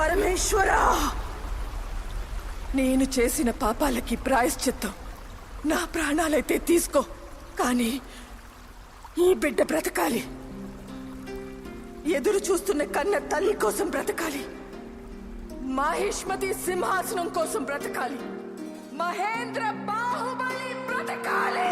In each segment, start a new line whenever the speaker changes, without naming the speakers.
పరమేశ్వరా, నేను చేసిన పాపాలకి ప్రాయశ్చిత్తం నా ప్రాణాలైతే తీసుకో, కానీ ఈ బిడ్డ బ్రతకాలి. ఎదురు చూస్తున్న కన్న తల్లి కోసం బ్రతకాలి. మహిష్మతి సింహాసనం కోసం బ్రతకాలి. మహేంద్ర బాహుబలి బ్రతకాలి.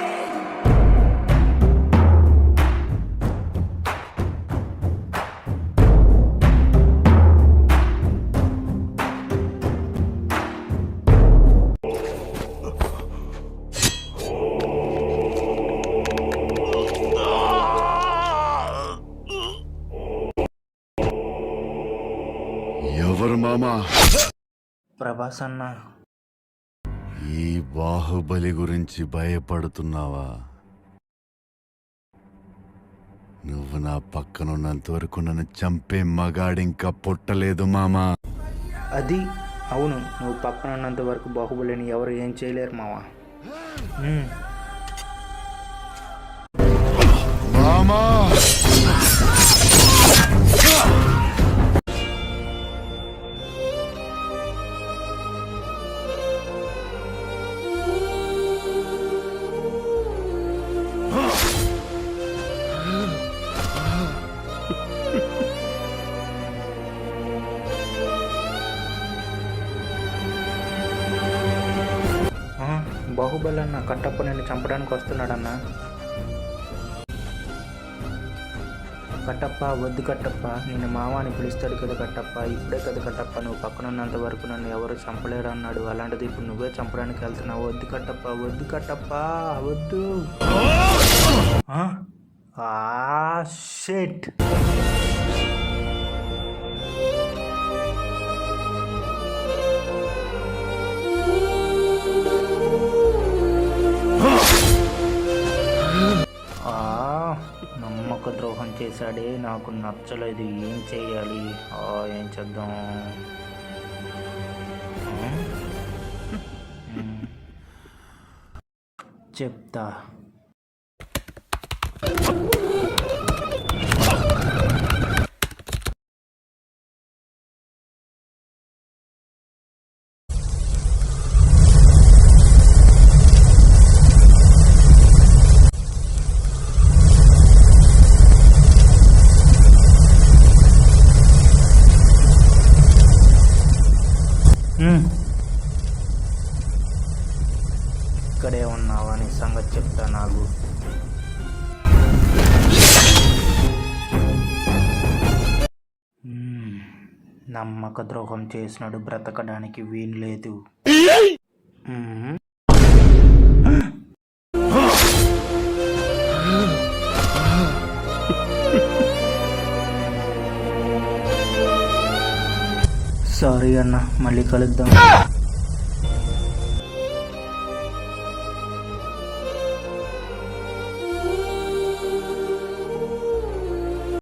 ఎవరు మామా?
ప్రభాస్ అన్న.
ఈ బాహుబలి గురించి భయపడుతున్నావా? నువ్వు నా పక్కనున్నంత వరకు నన్ను చంపే మగాడింకా పుట్టలేదు మామా.
అది అవును, నువ్వు పక్కన ఉన్నంత వరకు బాహుబలిని ఎవరు ఏం చేయలేరు మావా.
మామా
బాహుబలి అన్న కట్టప్ప నిన్ను చంపడానికి వస్తున్నాడన్నా. కట్టప్ప వద్దు కట్టప్ప, నిన్ను మావాని పిలుస్తాడు కదా కట్టప్ప, ఇప్పుడే కదా కట్టప్ప, నువ్వు పక్కనున్నంత వరకు నన్ను ఎవరు చంపలేరు అన్నాడు. అలాంటిది ఇప్పుడు నువ్వే చంపడానికి వెళ్తున్నావు. వద్దు కట్టప్ప, వద్దు కట్టప్ప, వద్దు. షిట్. నమ్మక ద్రోహం చేశాడే, నాకు నచ్చలేదు. ఏం చేయాలి? ఏం చేద్దాం? చెప్తా. ఇక్కడే ఉన్నావా? నీ సంగతి చెప్తా నాకు. నమ్మక ద్రోహం చేసినాడు, బ్రతకడానికి వీల్లేదు. సారీ అన్న, మళ్ళీ కలుద్దాం.